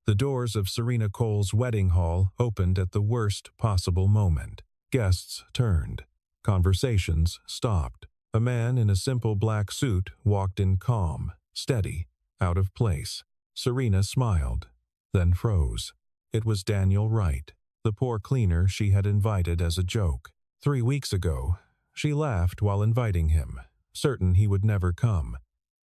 The doors of Serena Cole's wedding hall opened at the worst possible moment. Guests turned. Conversations stopped. A man in a simple black suit walked in calm, steady, out of place. Serena smiled, then froze. It was Daniel Wright, the poor cleaner she had invited as a joke. 3 weeks ago, she laughed while inviting him, certain he would never come,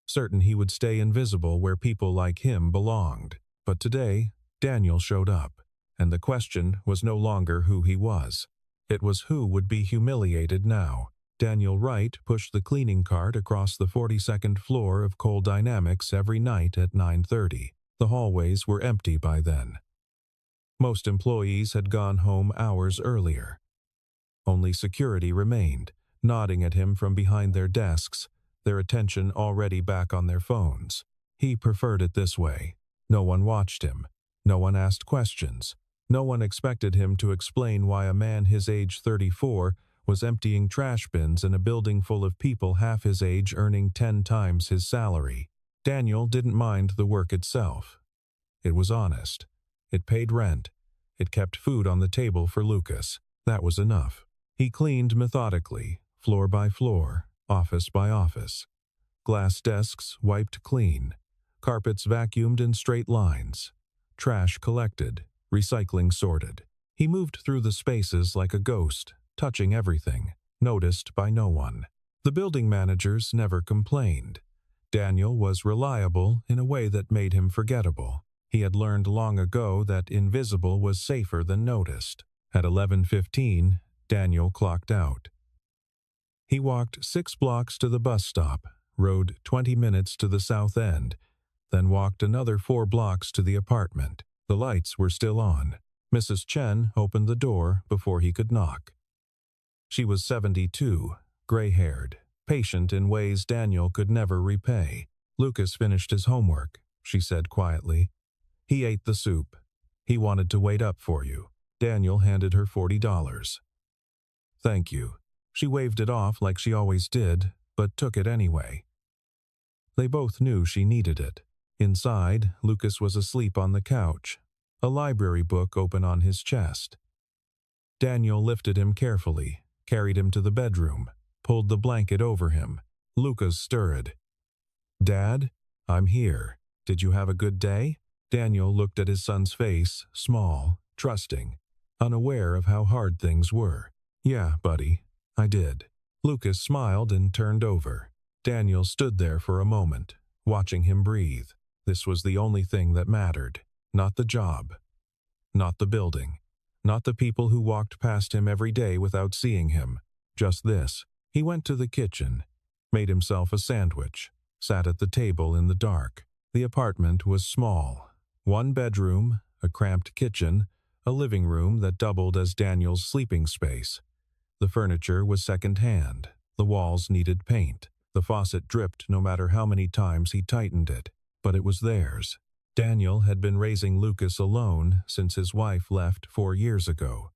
certain he would stay invisible where people like him belonged. But today, Daniel showed up, and the question was no longer who he was. It was who would be humiliated now. Daniel Wright pushed the cleaning cart across the 42nd floor of Cole Dynamics every night at 9:30. The hallways were empty by then. Most employees had gone home hours earlier. Only security remained, nodding at him from behind their desks, their attention already back on their phones. He preferred it this way. No one watched him. No one asked questions. No one expected him to explain why a man his age 34 was emptying trash bins in a building full of people half his age earning 10 times his salary. Daniel didn't mind the work itself. It was honest. It paid rent. It kept food on the table for Lucas. That was enough. He cleaned methodically, floor by floor, office by office. Glass desks wiped clean. Carpets vacuumed in straight lines. Trash collected. Recycling sorted. He moved through the spaces like a ghost, touching everything, noticed by no one. The building managers never complained. Daniel was reliable in a way that made him forgettable. He had learned long ago that invisible was safer than noticed. At 11:15, Daniel clocked out. He walked 6 blocks to the bus stop, rode 20 minutes to the south end, then walked another 4 blocks to the apartment. The lights were still on. Mrs. Chen opened the door before he could knock. She was 72, gray-haired, patient in ways Daniel could never repay. "Lucas finished his homework," she said quietly. "He ate the soup. He wanted to wait up for you." Daniel handed her $40. "Thank you." She waved it off like she always did, but took it anyway. They both knew she needed it. Inside, Lucas was asleep on the couch, a library book open on his chest. Daniel lifted him carefully, carried him to the bedroom, pulled the blanket over him. Lucas stirred. "Dad, I'm here. Did you have a good day?" Daniel looked at his son's face, small, trusting, unaware of how hard things were. "Yeah, buddy, I did." Lucas smiled and turned over. Daniel stood there for a moment, watching him breathe. This was the only thing that mattered. Not the job. Not the building. Not the people who walked past him every day without seeing him. Just this. He went to the kitchen, made himself a sandwich, sat at the table in the dark. The apartment was small. 1 bedroom, a cramped kitchen, a living room that doubled as Daniel's sleeping space. The furniture was second-hand. The walls needed paint. The faucet dripped no matter how many times he tightened it. But it was theirs. Daniel had been raising Lucas alone since his wife left 4 years ago.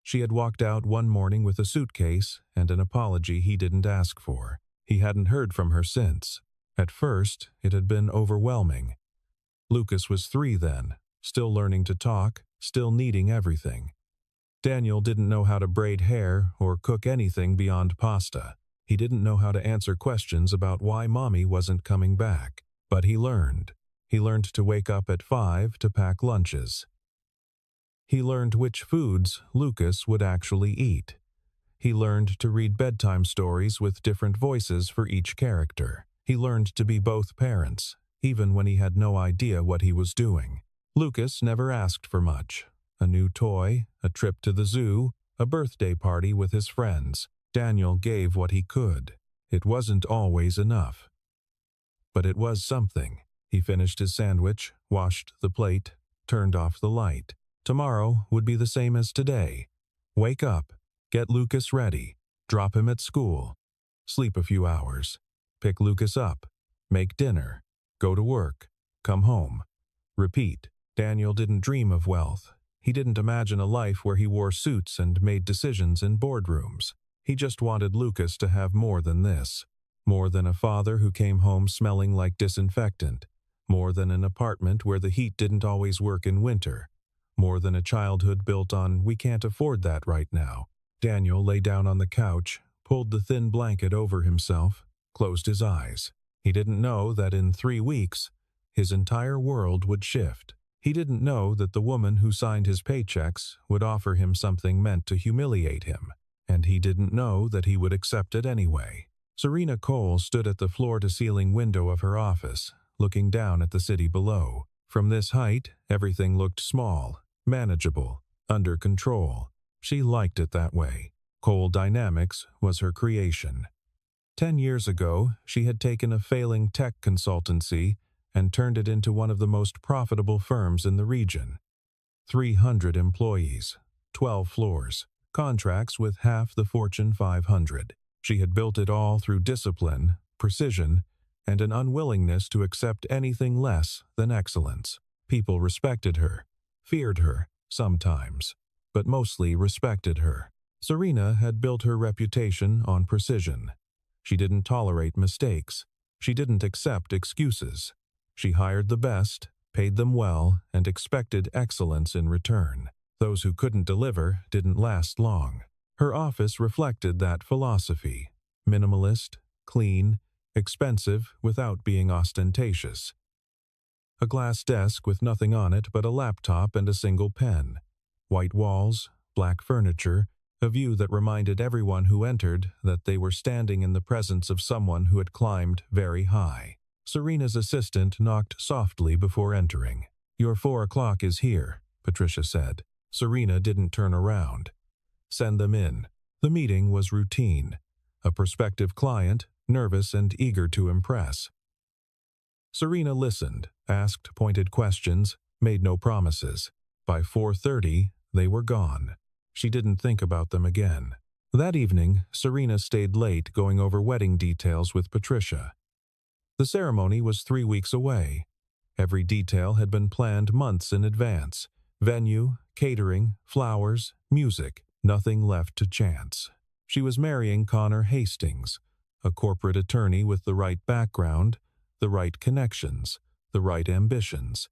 She had walked out one morning with a suitcase and an apology he didn't ask for. He hadn't heard from her since. At first, it had been overwhelming. Lucas was 3 then, still learning to talk, still needing everything. Daniel didn't know how to braid hair or cook anything beyond pasta. He didn't know how to answer questions about why Mommy wasn't coming back. But he learned. He learned to wake up at 5 to pack lunches. He learned which foods Lucas would actually eat. He learned to read bedtime stories with different voices for each character. He learned to be both parents, even when he had no idea what he was doing. Lucas never asked for much. A new toy, a trip to the zoo, a birthday party with his friends. Daniel gave what he could. It wasn't always enough. But it was something. He finished his sandwich, washed the plate, turned off the light. Tomorrow would be the same as today. Wake up, get Lucas ready, drop him at school, sleep a few hours, pick Lucas up, make dinner, go to work, come home. Repeat. Daniel didn't dream of wealth. He didn't imagine a life where he wore suits and made decisions in boardrooms. He just wanted Lucas to have more than this. More than a father who came home smelling like disinfectant. More than an apartment where the heat didn't always work in winter. More than a childhood built on "we can't afford that right now." Daniel lay down on the couch, pulled the thin blanket over himself, closed his eyes. He didn't know that in 3 weeks, his entire world would shift. He didn't know that the woman who signed his paychecks would offer him something meant to humiliate him. And he didn't know that he would accept it anyway. Serena Cole stood at the floor-to-ceiling window of her office, looking down at the city below. From this height, everything looked small, manageable, under control. She liked it that way. Cole Dynamics was her creation. 10 years ago, she had taken a failing tech consultancy and turned it into one of the most profitable firms in the region. 300 employees, 12 floors, contracts with half the Fortune 500. She had built it all through discipline, precision, and an unwillingness to accept anything less than excellence. People respected her, feared her, sometimes, but mostly respected her. Serena had built her reputation on precision. She didn't tolerate mistakes. She didn't accept excuses. She hired the best, paid them well, and expected excellence in return. Those who couldn't deliver didn't last long. Her office reflected that philosophy: minimalist, clean, expensive without being ostentatious. A glass desk with nothing on it but a laptop and a single pen. White walls, black furniture, a view that reminded everyone who entered that they were standing in the presence of someone who had climbed very high. Serena's assistant knocked softly before entering. "Your 4 o'clock is here," Patricia said. Serena didn't turn around. "Send them in." The meeting was routine. A prospective client, nervous and eager to impress. Serena listened, asked pointed questions, made no promises. By 4:30, they were gone. She didn't think about them again. That evening, Serena stayed late going over wedding details with Patricia. The ceremony was 3 weeks away. Every detail had been planned months in advance. Venue, catering, flowers, music, nothing left to chance. She was marrying Connor Hastings, a corporate attorney with the right background, the right connections, the right ambitions.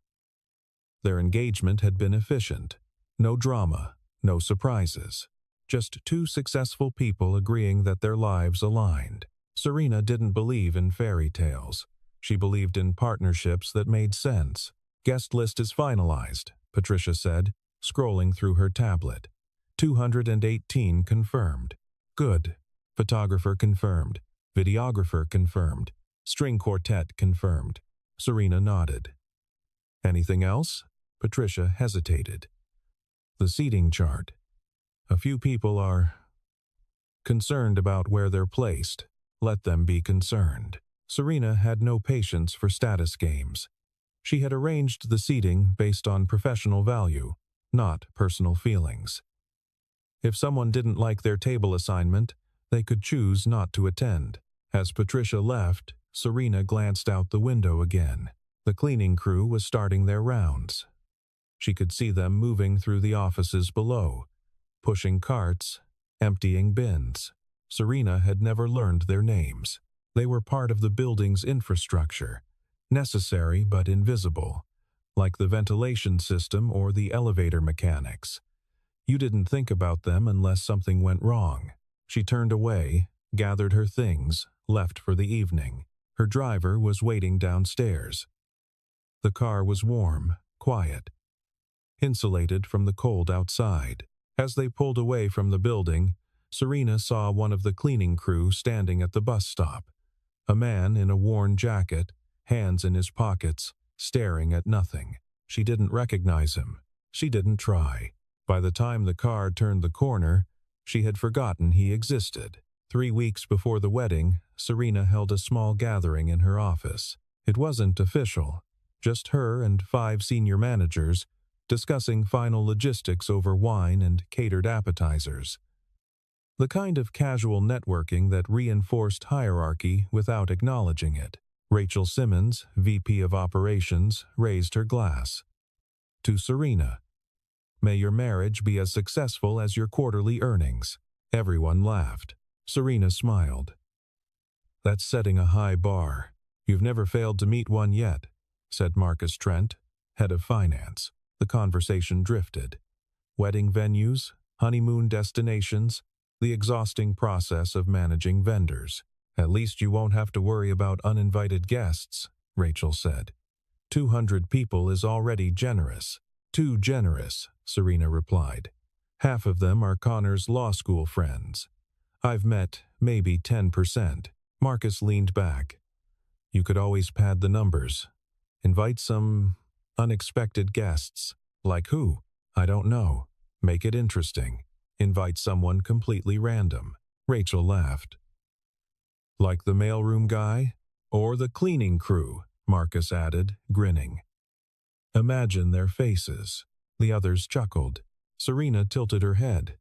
Their engagement had been efficient. No drama, no surprises. Just 2 successful people agreeing that their lives aligned. Serena didn't believe in fairy tales. She believed in partnerships that made sense. "Guest list is finalized," Patricia said, scrolling through her tablet. 218 confirmed. "Good." Photographer confirmed. Videographer confirmed. String quartet confirmed. Serena nodded. "Anything else?" Patricia hesitated. "The seating chart. A few people are concerned about where they're placed. Let them be concerned." Serena had no patience for status games. She had arranged the seating based on professional value, not personal feelings. If someone didn't like their table assignment, they could choose not to attend. As Patricia left, Serena glanced out the window again. The cleaning crew was starting their rounds. She could see them moving through the offices below, pushing carts, emptying bins. Serena had never learned their names. They were part of the building's infrastructure, necessary but invisible, like the ventilation system or the elevator mechanics. You didn't think about them unless something went wrong. She turned away, gathered her things, left for the evening. Her driver was waiting downstairs. The car was warm, quiet, insulated from the cold outside. As they pulled away from the building, Serena saw one of the cleaning crew standing at the bus stop. A man in a worn jacket, hands in his pockets, staring at nothing. She didn't recognize him. She didn't try. By the time the car turned the corner, she had forgotten he existed. 3 weeks before the wedding, Serena held a small gathering in her office. It wasn't official, just her and 5 senior managers discussing final logistics over wine and catered appetizers. The kind of casual networking that reinforced hierarchy without acknowledging it. Rachel Simmons, VP of Operations, raised her glass. To Serena, "May your marriage be as successful as your quarterly earnings." Everyone laughed. Serena smiled. "That's setting a high bar. You've never failed to meet one yet," said Marcus Trent, head of finance. The conversation drifted. Wedding venues, honeymoon destinations, the exhausting process of managing vendors. At least you won't have to worry about uninvited guests, Rachel said. 200 people is already generous. Too generous, Serena replied. Half of them are Connor's law school friends. I've met maybe 10%. Marcus leaned back. You could always pad the numbers. Invite some unexpected guests. Like who? I don't know. Make it interesting. Invite someone completely random. Rachel laughed. Like the mailroom guy? Or the cleaning crew, Marcus added, grinning. Imagine their faces. The others chuckled. Serena tilted her head.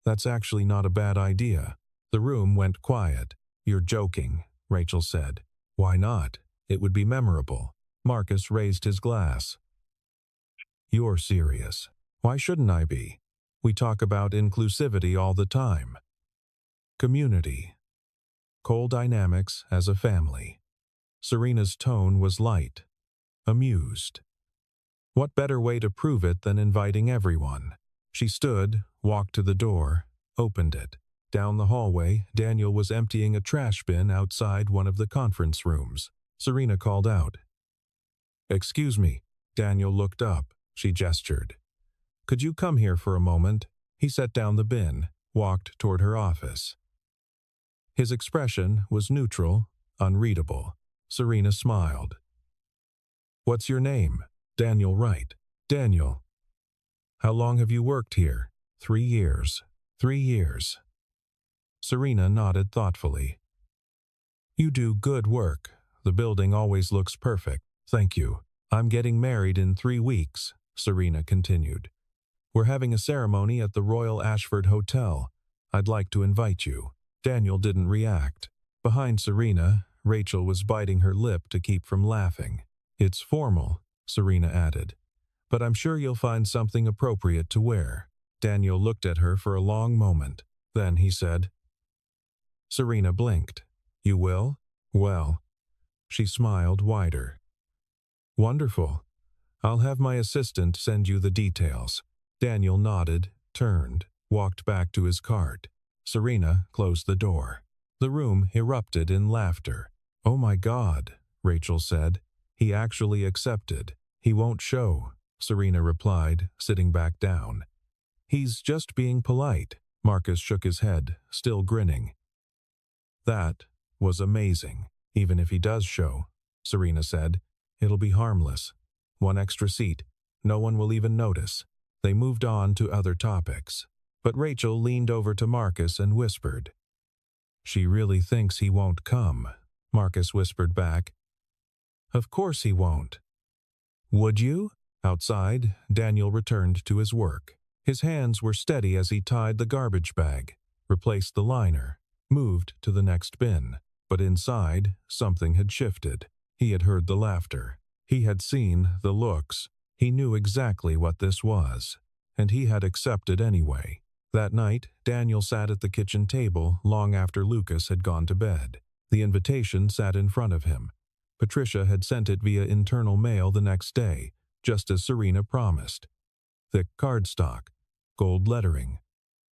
That's actually not a bad idea. The room went quiet. You're joking, Rachel said. Why not? It would be memorable. Marcus raised his glass. You're serious. Why shouldn't I be? We talk about inclusivity all the time. Community. Cole Dynamics as a family. Serena's tone was light, amused. What better way to prove it than inviting everyone? She stood, walked to the door, opened it. Down the hallway, Daniel was emptying a trash bin outside one of the conference rooms. Serena called out. Excuse me. Daniel looked up. She gestured. Could you come here for a moment? He set down the bin, walked toward her office. His expression was neutral, unreadable. Serena smiled. What's your name? Daniel Wright. Daniel. How long have you worked here? 3 years. 3 years. Serena nodded thoughtfully. You do good work. The building always looks perfect. Thank you. I'm getting married in 3 weeks, Serena continued. We're having a ceremony at the Royal Ashford Hotel. I'd like to invite you. Daniel didn't react. Behind Serena, Rachel was biting her lip to keep from laughing. It's formal, Serena added. But I'm sure you'll find something appropriate to wear. Daniel looked at her for a long moment. Then he said. Serena blinked. You will? Well. She smiled wider. Wonderful. I'll have my assistant send you the details. Daniel nodded, turned, walked back to his cart. Serena closed the door. The room erupted in laughter. Oh my God, Rachel said. He actually accepted. He won't show, Serena replied, sitting back down. He's just being polite. Marcus shook his head, still grinning. That was amazing. Even if he does show, Serena said, it'll be harmless. 1 extra seat. No one will even notice. They moved on to other topics. But Rachel leaned over to Marcus and whispered. She really thinks he won't come, Marcus whispered back. Of course he won't. Would you? Outside, Daniel returned to his work. His hands were steady as he tied the garbage bag, replaced the liner, moved to the next bin. But inside, something had shifted. He had heard the laughter. He had seen the looks. He knew exactly what this was. And he had accepted anyway. That night, Daniel sat at the kitchen table long after Lucas had gone to bed. The invitation sat in front of him. Patricia had sent it via internal mail the next day, just as Serena promised. Thick cardstock, gold lettering,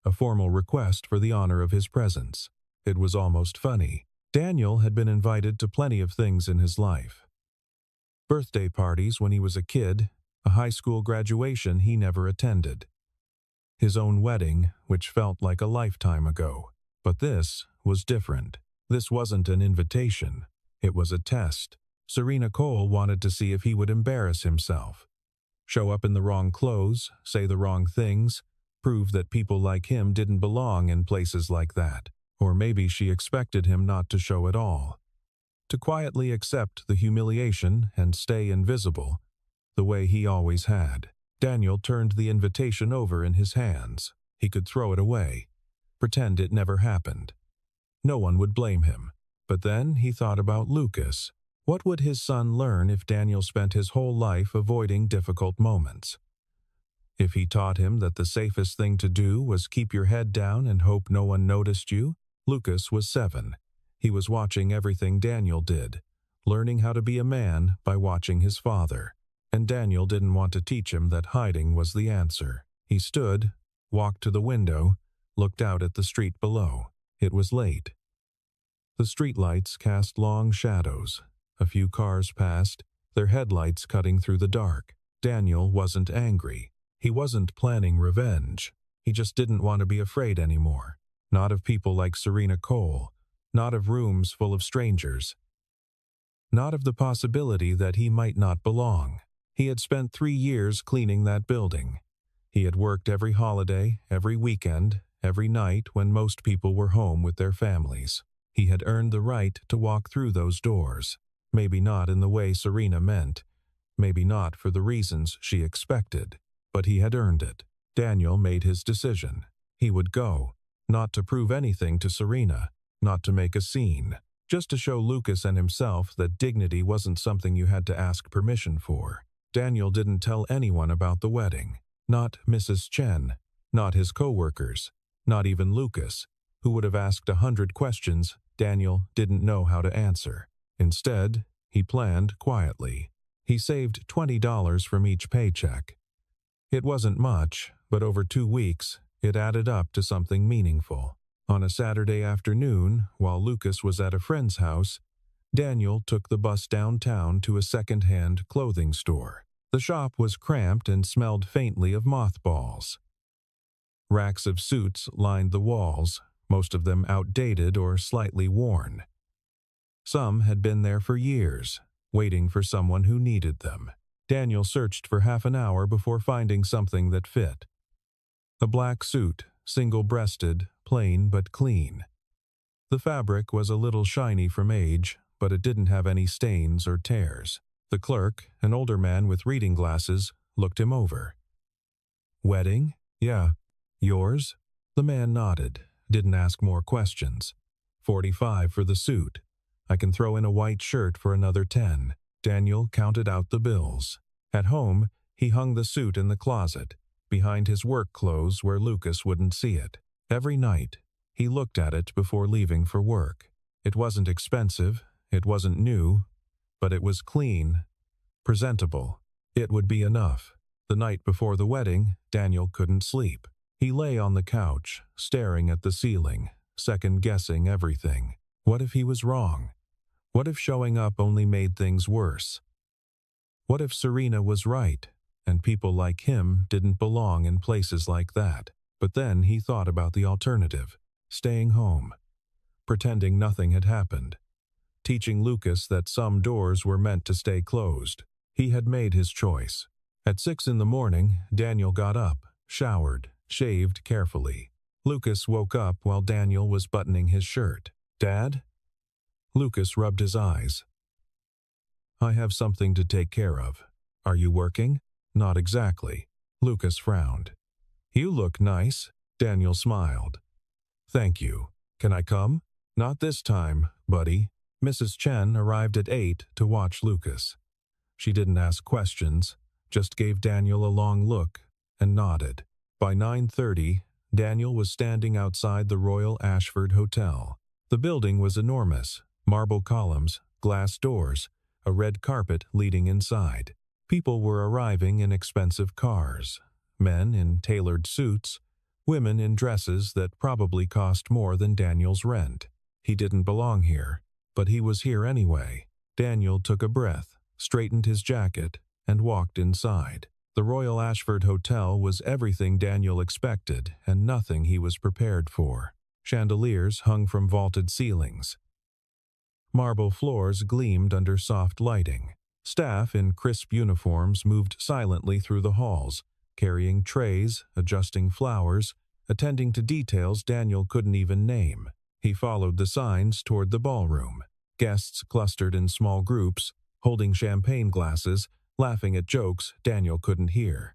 a formal request for the honor of his presence. It was almost funny. Daniel had been invited to plenty of things in his life. Birthday parties when he was a kid, a high school graduation he never attended. His own wedding, which felt like a lifetime ago. But this was different. This wasn't an invitation. It was a test. Serena Cole wanted to see if he would embarrass himself. Show up in the wrong clothes, say the wrong things, prove that people like him didn't belong in places like that. Or maybe she expected him not to show at all. To quietly accept the humiliation and stay invisible, the way he always had. Daniel turned the invitation over in his hands. He could throw it away, pretend it never happened. No one would blame him. But then he thought about Lucas. What would his son learn if Daniel spent his whole life avoiding difficult moments? If he taught him that the safest thing to do was keep your head down and hope no one noticed you? Lucas was 7. He was watching everything Daniel did, learning how to be a man by watching his father. And Daniel didn't want to teach him that hiding was the answer. He stood, walked to the window, looked out at the street below. It was late. The streetlights cast long shadows. A few cars passed, their headlights cutting through the dark. Daniel wasn't angry. He wasn't planning revenge. He just didn't want to be afraid anymore. Not of people like Serena Cole. Not of rooms full of strangers. Not of the possibility that he might not belong. He had spent 3 years cleaning that building. He had worked every holiday, every weekend, every night when most people were home with their families. He had earned the right to walk through those doors. Maybe not in the way Serena meant. Maybe not for the reasons she expected. But he had earned it. Daniel made his decision. He would go. Not to prove anything to Serena. Not to make a scene. Just to show Lucas and himself that dignity wasn't something you had to ask permission for. Daniel didn't tell anyone about the wedding. Not Mrs. Chen. Not his co-workers. Not even Lucas, who would have asked 100 questions Daniel didn't know how to answer. Instead, he planned quietly. He saved $20 from each paycheck. It wasn't much, but over 2 weeks, it added up to something meaningful. On a Saturday afternoon, while Lucas was at a friend's house, Daniel took the bus downtown to a second-hand clothing store. The shop was cramped and smelled faintly of mothballs. Racks of suits lined the walls, most of them outdated or slightly worn. Some had been there for years, waiting for someone who needed them. Daniel searched for half an hour before finding something that fit. A black suit, single-breasted, plain but clean. The fabric was a little shiny from age, but it didn't have any stains or tears. The clerk, an older man with reading glasses, looked him over. "Wedding? Yeah. Yours?" The man nodded, didn't ask more questions. $45 for the suit. I can throw in a white shirt for another 10. Daniel counted out the bills. At home, he hung the suit in the closet, behind his work clothes where Lucas wouldn't see it. Every night, he looked at it before leaving for work. It wasn't expensive, it wasn't new, but it was clean, presentable. It would be enough. The night before the wedding, Daniel couldn't sleep. He lay on the couch, staring at the ceiling, second-guessing everything. What if he was wrong? What if showing up only made things worse? What if Serena was right, and people like him didn't belong in places like that? But then he thought about the alternative, staying home, pretending nothing had happened, teaching Lucas that some doors were meant to stay closed. He had made his choice. At 6 in the morning, Daniel got up, showered, shaved carefully. Lucas woke up while Daniel was buttoning his shirt. "Dad?" Lucas rubbed his eyes. "I have something to take care of. Are you working?" "Not exactly." Lucas frowned. "You look nice." Daniel smiled. "Thank you. Can I come?" "Not this time, buddy." Mrs. Chen arrived at 8 to watch Lucas. She didn't ask questions, just gave Daniel a long look and nodded. By 9:30, Daniel was standing outside the Royal Ashford Hotel. The building was enormous, marble columns, glass doors, a red carpet leading inside. People were arriving in expensive cars, men in tailored suits, women in dresses that probably cost more than Daniel's rent. He didn't belong here, but he was here anyway. Daniel took a breath, straightened his jacket, and walked inside. The Royal Ashford Hotel was everything Daniel expected and nothing he was prepared for. Chandeliers hung from vaulted ceilings. Marble floors gleamed under soft lighting. Staff in crisp uniforms moved silently through the halls, carrying trays, adjusting flowers, attending to details Daniel couldn't even name. He followed the signs toward the ballroom. Guests clustered in small groups, holding champagne glasses, laughing at jokes Daniel couldn't hear.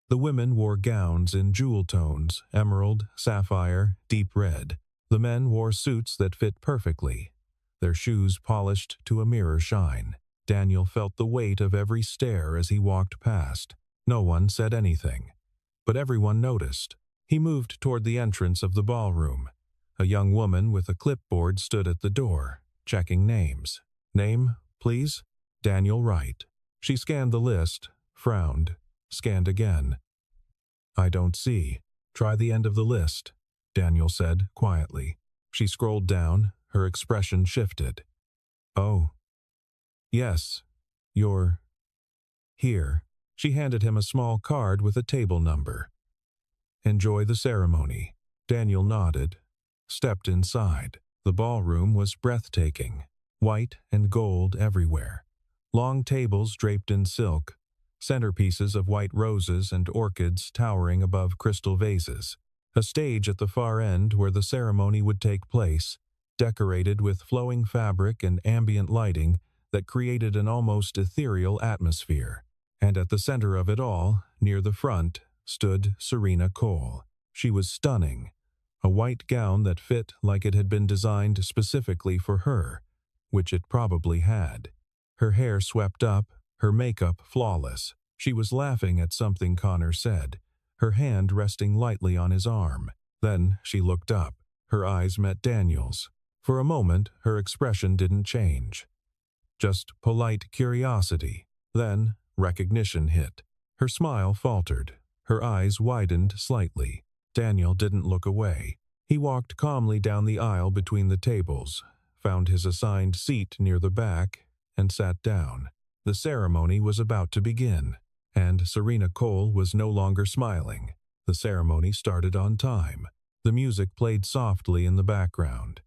The women wore gowns in jewel tones, emerald, sapphire, deep red. The men wore suits that fit perfectly, their shoes polished to a mirror shine. Daniel felt the weight of every stare as he walked past. No one said anything, but everyone noticed. He moved toward the entrance of the ballroom. A young woman with a clipboard stood at the door, checking names. Name, please? Daniel Wright. She scanned the list, frowned, scanned again. I don't see. Try the end of the list, Daniel said quietly. She scrolled down, her expression shifted. Oh. Yes. You're here. She handed him a small card with a table number. Enjoy the ceremony. Daniel nodded, stepped inside. The ballroom was breathtaking, white and gold everywhere. Long tables draped in silk, centerpieces of white roses and orchids towering above crystal vases. A stage at the far end where the ceremony would take place, decorated with flowing fabric and ambient lighting that created an almost ethereal atmosphere. And at the center of it all, near the front, stood Serena Cole. She was stunning, a white gown that fit like it had been designed specifically for her, which it probably had. Her hair swept up, her makeup flawless. She was laughing at something Connor said, her hand resting lightly on his arm. Then she looked up. Her eyes met Daniel's. For a moment, her expression didn't change. Just polite curiosity. Then recognition hit. Her smile faltered. Her eyes widened slightly. Daniel didn't look away. He walked calmly down the aisle between the tables, found his assigned seat near the back, and sat down. The ceremony was about to begin, and Serena Cole was no longer smiling. The ceremony started on time. The music played softly in the background.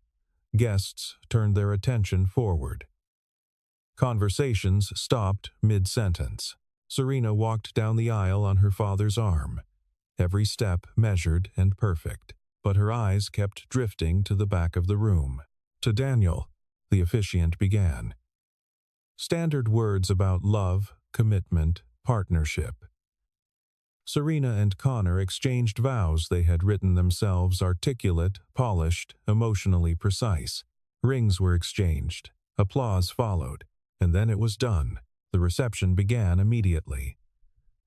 Guests turned their attention forward. Conversations stopped mid-sentence. Serena walked down the aisle on her father's arm, every step measured and perfect, but her eyes kept drifting to the back of the room. To Daniel, the officiant began. Standard words about love, commitment, partnership. Serena and Connor exchanged vows they had written themselves, articulate, polished, emotionally precise. Rings were exchanged. Applause followed, and then it was done. The reception began immediately.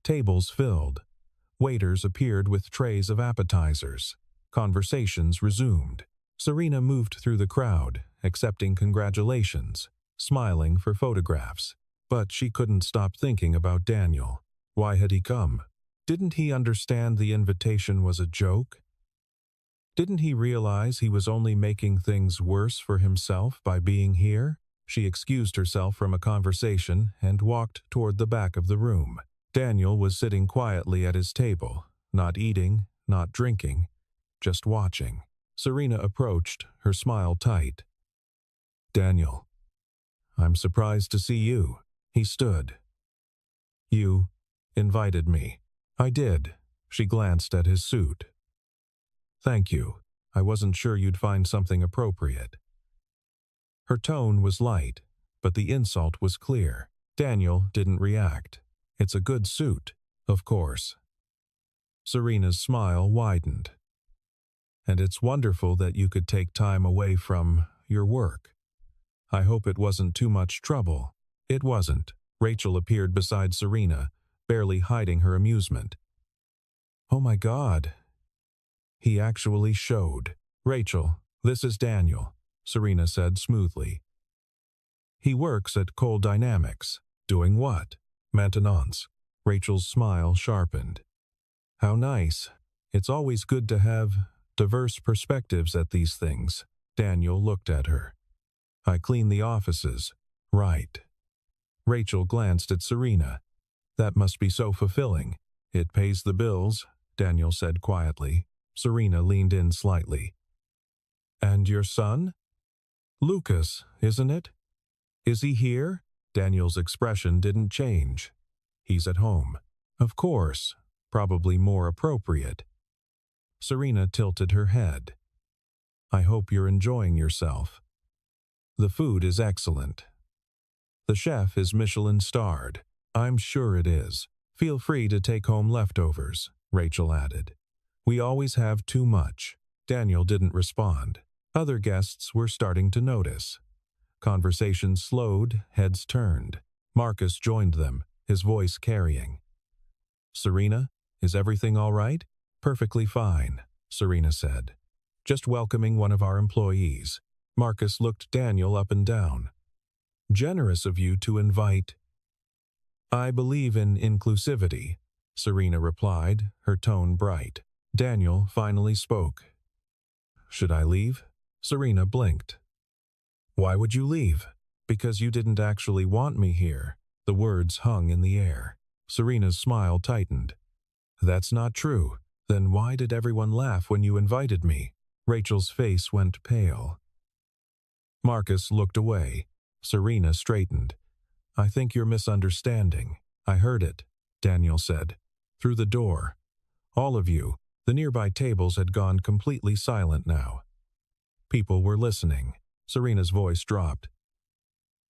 Tables filled. Waiters appeared with trays of appetizers. Conversations resumed. Serena moved through the crowd, accepting congratulations, smiling for photographs. But she couldn't stop thinking about Daniel. Why had he come? Didn't he understand the invitation was a joke? Didn't he realize he was only making things worse for himself by being here? She excused herself from a conversation and walked toward the back of the room. Daniel was sitting quietly at his table, not eating, not drinking, just watching. Serena approached, her smile tight. Daniel, I'm surprised to see you. He stood. You invited me. I did. She glanced at his suit. Thank you. I wasn't sure you'd find something appropriate. Her tone was light, but the insult was clear. Daniel didn't react. It's a good suit, of course. Serena's smile widened. And it's wonderful that you could take time away from your work. I hope it wasn't too much trouble. It wasn't. Rachel appeared beside Serena, barely hiding her amusement. Oh my God. He actually showed. Rachel, this is Daniel, Serena said smoothly. He works at Cole Dynamics. Doing what? Maintenance. Rachel's smile sharpened. How nice. It's always good to have diverse perspectives at these things. Daniel looked at her. I clean the offices. Right. Rachel glanced at Serena. That must be so fulfilling. It pays the bills, Daniel said quietly. Serena leaned in slightly. And your son? Lucas, isn't it? Is he here? Daniel's expression didn't change. He's at home. Of course. Probably more appropriate. Serena tilted her head. I hope you're enjoying yourself. The food is excellent. The chef is Michelin-starred. I'm sure it is. Feel free to take home leftovers, Rachel added. We always have too much. Daniel didn't respond. Other guests were starting to notice. Conversation slowed, heads turned. Marcus joined them, his voice carrying. Serena, is everything all right? Perfectly fine, Serena said. Just welcoming one of our employees. Marcus looked Daniel up and down. Generous of you to invite. I believe in inclusivity, Serena replied, her tone bright. Daniel finally spoke. Should I leave? Serena blinked. Why would you leave? Because you didn't actually want me here. The words hung in the air. Serena's smile tightened. That's not true. Then why did everyone laugh when you invited me? Rachel's face went pale. Marcus looked away. Serena straightened. I think you're misunderstanding. I heard it, Daniel said. Through the door. All of you. The nearby tables had gone completely silent now. People were listening. Serena's voice dropped.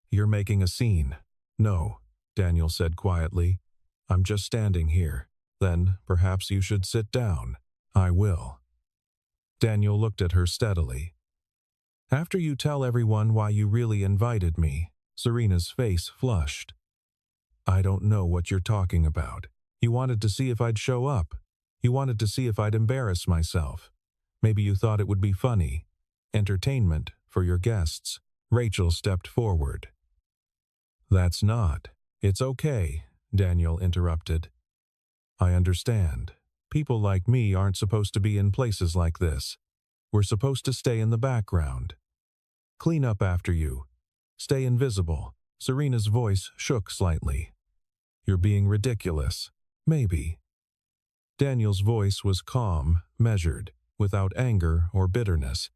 You're making a scene. No, Daniel said quietly. I'm just standing here. Then perhaps you should sit down. I will. Daniel looked at her steadily. After you tell everyone why you really invited me, Serena's face flushed. I don't know what you're talking about. You wanted to see if I'd show up. You wanted to see if I'd embarrass myself. Maybe you thought it would be funny. Entertainment for your guests. Rachel stepped forward. That's not. It's okay, Daniel interrupted. I understand. People like me aren't supposed to be in places like this. We're supposed to stay in the background. Clean up after you. Stay invisible. Serena's voice shook slightly. You're being ridiculous. Maybe. Daniel's voice was calm, measured, without anger or bitterness.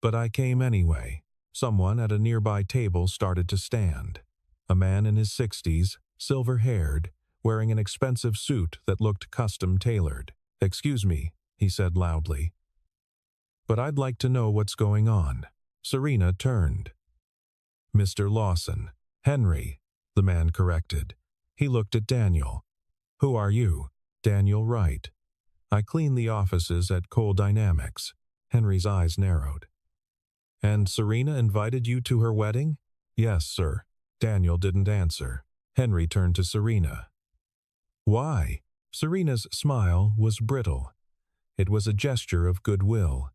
But I came anyway. Someone at a nearby table started to stand. A man in his 60s, silver-haired, wearing an expensive suit that looked custom-tailored. Excuse me, he said loudly. But I'd like to know what's going on. Serena turned. Mr. Lawson. Henry, the man corrected. He looked at Daniel. Who are you? Daniel Wright. I clean the offices at Cole Dynamics. Henry's eyes narrowed. And Serena invited you to her wedding? Yes, sir. Daniel didn't answer. Henry turned to Serena. Why? Serena's smile was brittle. It was a gesture of goodwill.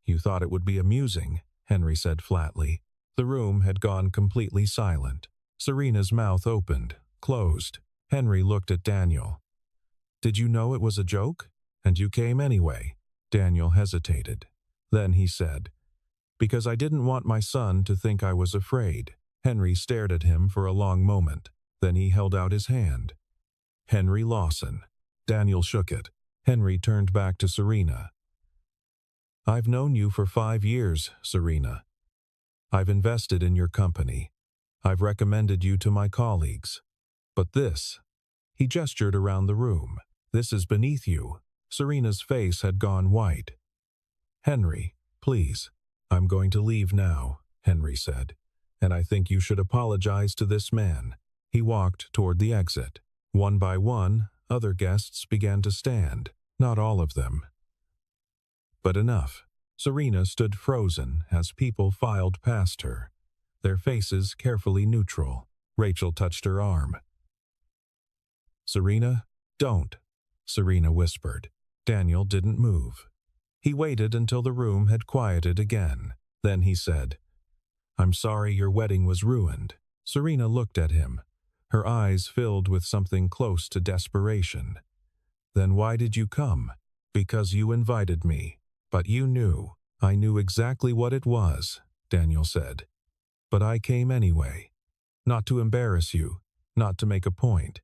You thought it would be amusing, Henry said flatly. The room had gone completely silent. Serena's mouth opened, closed. Henry looked at Daniel. Did you know it was a joke? And you came anyway? Daniel hesitated. Then he said, Because I didn't want my son to think I was afraid. Henry stared at him for a long moment. Then he held out his hand. Henry Lawson. Daniel shook it. Henry turned back to Serena. I've known you for 5 years, Serena. I've invested in your company. I've recommended you to my colleagues. But this, he gestured around the room, this is beneath you. Serena's face had gone white. Henry, please. I'm going to leave now, Henry said. And I think you should apologize to this man. He walked toward the exit. One by one, other guests began to stand. Not all of them. But enough. Serena stood frozen as people filed past her, their faces carefully neutral. Rachel touched her arm. Serena, don't, Serena whispered. Daniel didn't move. He waited until the room had quieted again. Then he said, I'm sorry your wedding was ruined. Serena looked at him, her eyes filled with something close to desperation. Then why did you come? Because you invited me. But you knew. I knew exactly what it was, Daniel said. But I came anyway. Not to embarrass you, not to make a point.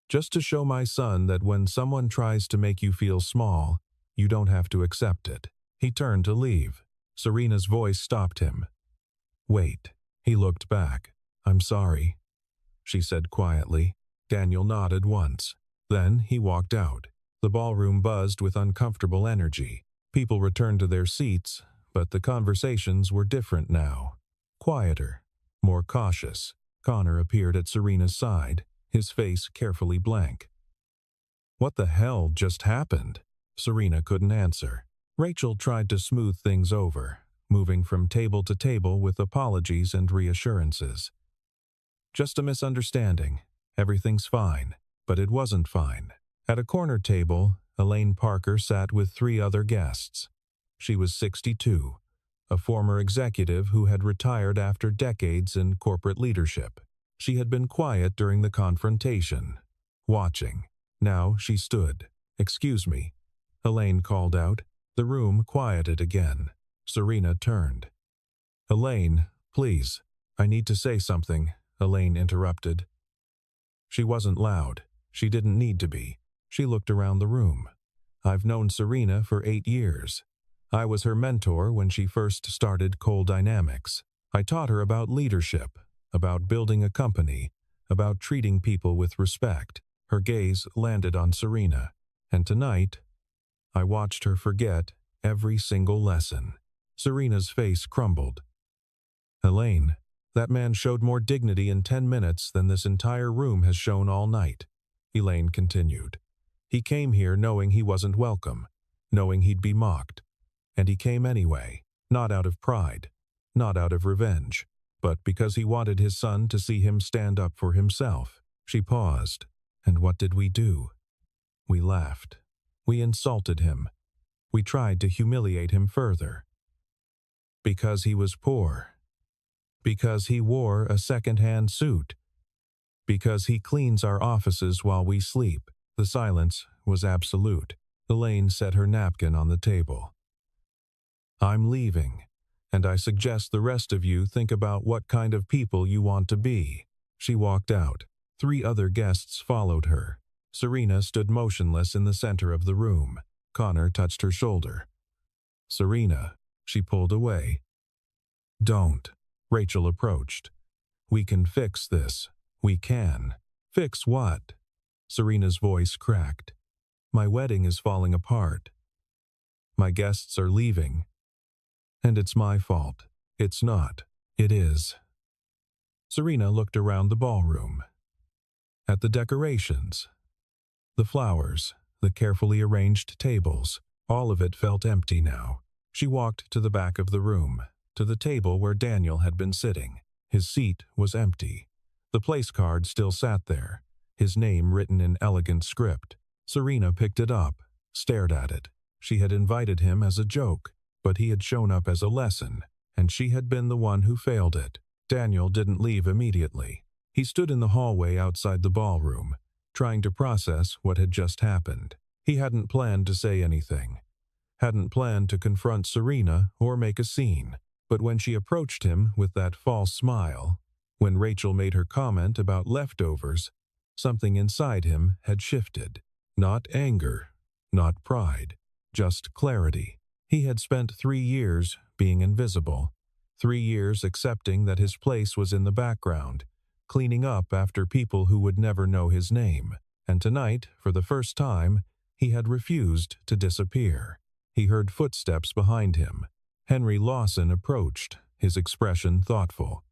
Just to show my son that when someone tries to make you feel small, you don't have to accept it. He turned to leave. Serena's voice stopped him. Wait. He looked back. I'm sorry, she said quietly. Daniel nodded once. Then he walked out. The ballroom buzzed with uncomfortable energy. People returned to their seats, but the conversations were different now. Quieter, more cautious. Connor appeared at Serena's side, his face carefully blank. What the hell just happened? Serena couldn't answer. Rachel tried to smooth things over, moving from table to table with apologies and reassurances. Just a misunderstanding. Everything's fine. But it wasn't fine. At a corner table, Elaine Parker sat with 3 other guests. She was 62. a former executive who had retired after decades in corporate leadership. She had been quiet during the confrontation, watching. Now she stood. "Excuse me," Elaine called out. The room quieted again. Serena turned. "Elaine, please. I need to say something," Elaine interrupted. She wasn't loud. She didn't need to be. She looked around the room. "I've known Serena for 8 years. I was her mentor when she first started Cole Dynamics. I taught her about leadership, about building a company, about treating people with respect." Her gaze landed on Serena, and tonight, I watched her forget every single lesson. Serena's face crumbled. "Elaine, that man showed more dignity in 10 minutes than this entire room has shown all night," Elaine continued. "He came here knowing he wasn't welcome, knowing he'd be mocked. And he came anyway, not out of pride, not out of revenge, but because he wanted his son to see him stand up for himself." She paused. "And what did we do? We laughed. We insulted him. We tried to humiliate him further. Because he was poor. Because he wore a second-hand suit. Because he cleans our offices while we sleep." The silence was absolute. Elaine set her napkin on the table. "I'm leaving, and I suggest the rest of you think about what kind of people you want to be." She walked out. 3 other guests followed her. Serena stood motionless in the center of the room. Connor touched her shoulder. "Serena," she pulled away. "Don't." Rachel approached. "We can fix this. We can." "Fix what?" Serena's voice cracked. "My wedding is falling apart. My guests are leaving. And it's my fault." "It's not. It is." Serena looked around the ballroom. At the decorations, the flowers, the carefully arranged tables, all of it felt empty now. She walked to the back of the room, to the table where Daniel had been sitting. His seat was empty. The place card still sat there, his name written in elegant script. Serena picked it up, stared at it. She had invited him as a joke, but he had shown up as a lesson, and she had been the one who failed it. Daniel didn't leave immediately. He stood in the hallway outside the ballroom, trying to process what had just happened. He hadn't planned to say anything, hadn't planned to confront Serena or make a scene. But when she approached him with that false smile, when Rachel made her comment about leftovers, something inside him had shifted. Not anger, not pride, just clarity. He had spent 3 years being invisible, 3 years accepting that his place was in the background, cleaning up after people who would never know his name. And tonight, for the first time, he had refused to disappear. He heard footsteps behind him. Henry Lawson approached, his expression thoughtful.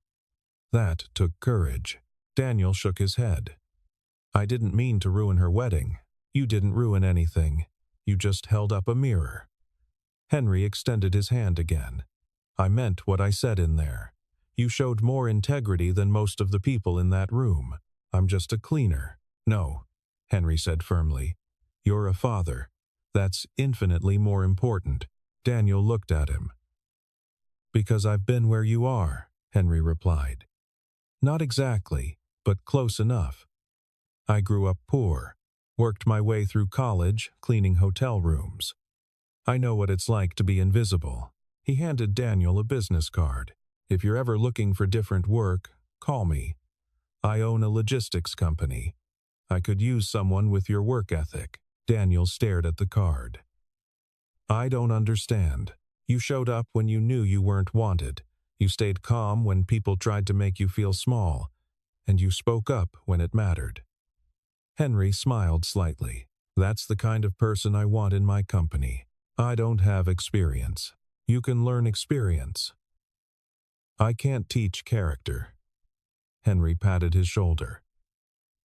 That took courage. Daniel shook his head. "I didn't mean to ruin her wedding. You didn't ruin anything. You just held up a mirror." Henry extended his hand again. "I meant what I said in there. You showed more integrity than most of the people in that room. I'm just a cleaner." "No," Henry said firmly. "You're a father. That's infinitely more important." Daniel looked at him. "Because I've been where you are," Henry replied. "Not exactly, but close enough. I grew up poor, worked my way through college, cleaning hotel rooms. I know what it's like to be invisible." He handed Daniel a business card. "If you're ever looking for different work, call me. I own a logistics company. I could use someone with your work ethic." Daniel stared at the card. "I don't understand. You showed up when you knew you weren't wanted. You stayed calm when people tried to make you feel small. And you spoke up when it mattered." Henry smiled slightly. "That's the kind of person I want in my company. I don't have experience. You can learn experience. I can't teach character." Henry patted his shoulder.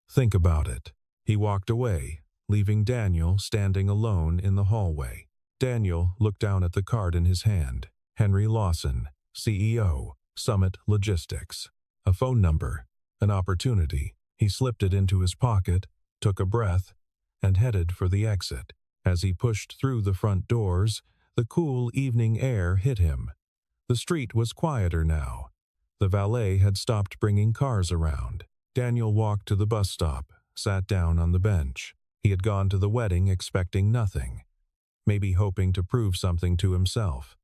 "Think about it." He walked away, leaving Daniel standing alone in the hallway. Daniel looked down at the card in his hand. Henry Lawson, CEO, Summit Logistics. A phone number, an opportunity. He slipped it into his pocket, took a breath, and headed for the exit. As he pushed through the front doors, the cool evening air hit him. The street was quieter now. The valet had stopped bringing cars around. Daniel walked to the bus stop, sat down on the bench. He had gone to the wedding expecting nothing, maybe hoping to prove something to himself.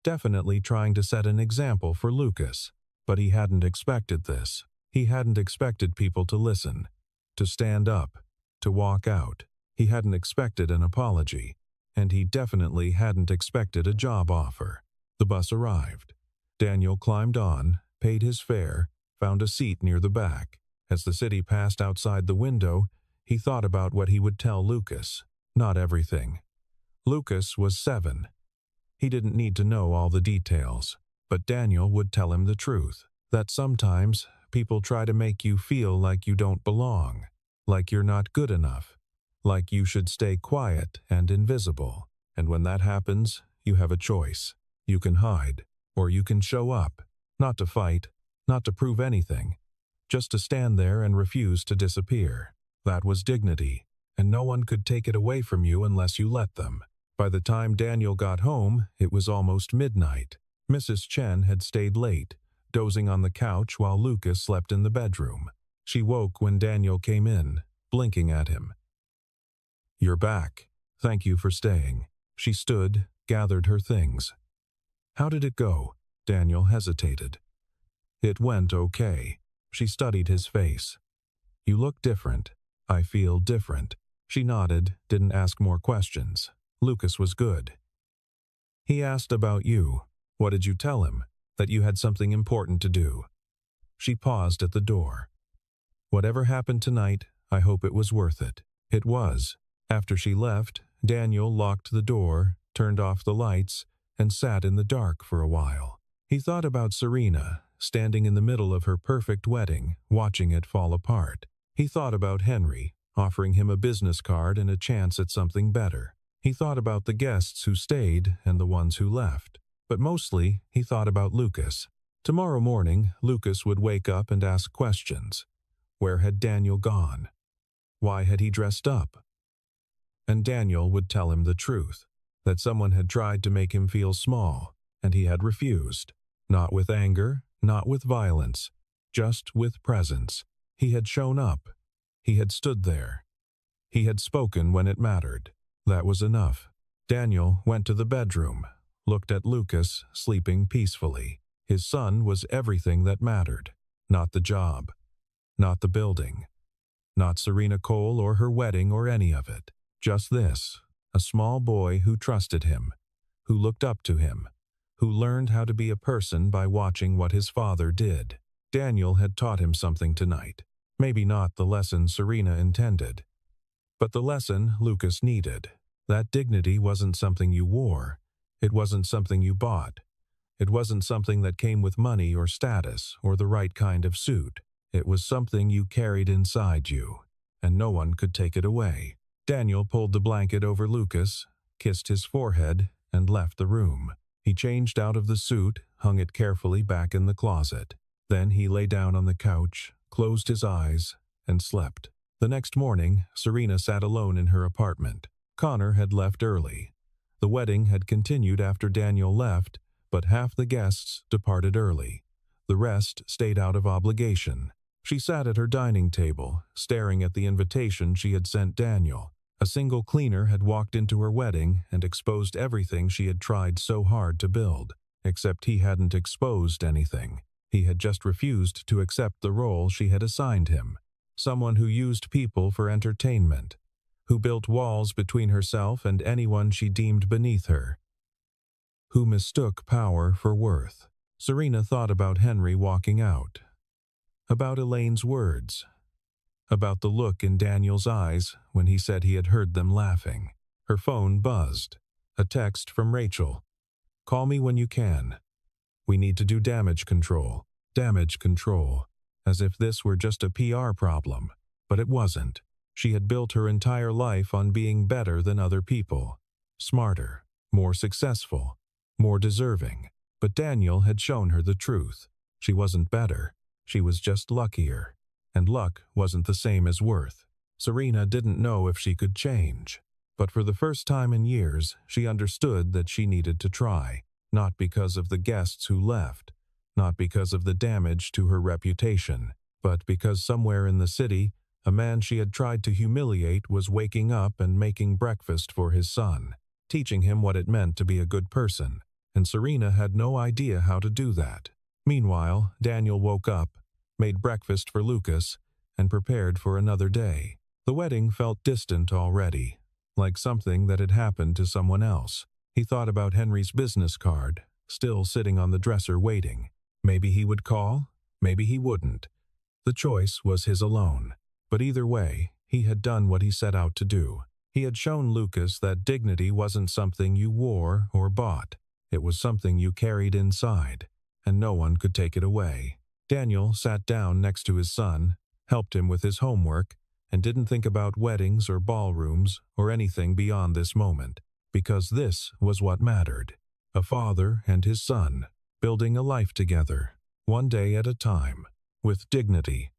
Definitely trying to set an example for Lucas, but he hadn't expected this. He hadn't expected people to listen, to stand up, to walk out. He hadn't expected an apology, and he definitely hadn't expected a job offer. The bus arrived. Daniel climbed on, paid his fare, found a seat near the back. As the city passed outside the window, he thought about what he would tell Lucas. Not everything. Lucas was 7. He didn't need to know all the details, but Daniel would tell him the truth, that sometimes people try to make you feel like you don't belong, like you're not good enough, like you should stay quiet and invisible. And when that happens, you have a choice. You can hide, or you can show up, not to fight, not to prove anything, just to stand there and refuse to disappear. That was dignity, and no one could take it away from you unless you let them. By the time Daniel got home, it was almost midnight. Mrs. Chen had stayed late, dozing on the couch while Lucas slept in the bedroom. She woke when Daniel came in, blinking at him. "You're back. Thank you for staying." She stood, gathered her things. "How did it go?" Daniel hesitated. "It went okay." She studied his face. "You look different. I feel different." She nodded, didn't ask more questions. Lucas was good. "He asked about you. What did you tell him? That you had something important to do?" She paused at the door. "Whatever happened tonight, I hope it was worth it." It was. After she left, Daniel locked the door, turned off the lights, and sat in the dark for a while. He thought about Serena, standing in the middle of her perfect wedding, watching it fall apart. He thought about Henry, offering him a business card and a chance at something better. He thought about the guests who stayed and the ones who left. But mostly, he thought about Lucas. Tomorrow morning, Lucas would wake up and ask questions. Where had Daniel gone? Why had he dressed up? And Daniel would tell him the truth, that someone had tried to make him feel small, and he had refused. Not with anger, not with violence, just with presence. He had shown up. He had stood there. He had spoken when it mattered. That was enough. Daniel went to the bedroom, looked at Lucas sleeping peacefully. His son was everything that mattered. Not the job. Not the building. Not Serena Cole or her wedding or any of it. Just this, a small boy who trusted him, who looked up to him, who learned how to be a person by watching what his father did. Daniel had taught him something tonight. Maybe not the lesson Serena intended, but the lesson Lucas needed. That dignity wasn't something you wore. It wasn't something you bought. It wasn't something that came with money or status or the right kind of suit. It was something you carried inside you, and no one could take it away. Daniel pulled the blanket over Lucas, kissed his forehead, and left the room. He changed out of the suit, hung it carefully back in the closet. Then he lay down on the couch, closed his eyes, and slept. The next morning, Serena sat alone in her apartment. Connor had left early. The wedding had continued after Daniel left, but half the guests departed early. The rest stayed out of obligation. She sat at her dining table, staring at the invitation she had sent Daniel. A single cleaner had walked into her wedding and exposed everything she had tried so hard to build. Except he hadn't exposed anything. He had just refused to accept the role she had assigned him. Someone who used people for entertainment, who built walls between herself and anyone she deemed beneath her, who mistook power for worth. Serena thought about Henry walking out, about Elaine's words, about the look in Daniel's eyes when he said he had heard them laughing. Her phone buzzed. A text from Rachel. "Call me when you can. We need to do damage control." Damage control. As if this were just a PR problem. But it wasn't. She had built her entire life on being better than other people. Smarter, more successful, more deserving. But Daniel had shown her the truth. She wasn't better. She was just luckier. And luck wasn't the same as worth. Serena didn't know if she could change. But for the first time in years, she understood that she needed to try. not because of the guests who left, not because of the damage to her reputation, but because somewhere in the city, a man she had tried to humiliate was waking up and making breakfast for his son, teaching him what it meant to be a good person, and Serena had no idea how to do that. Meanwhile, Daniel woke up, made breakfast for Lucas, and prepared for another day. The wedding felt distant already, like something that had happened to someone else. He thought about Henry's business card, still sitting on the dresser waiting. Maybe he would call, maybe he wouldn't. The choice was his alone. But either way, he had done what he set out to do. He had shown Lucas that dignity wasn't something you wore or bought. It was something you carried inside, and no one could take it away. Daniel sat down next to his son, helped him with his homework, and didn't think about weddings or ballrooms or anything beyond this moment, because this was what mattered. A father and his son, building a life together, one day at a time, with dignity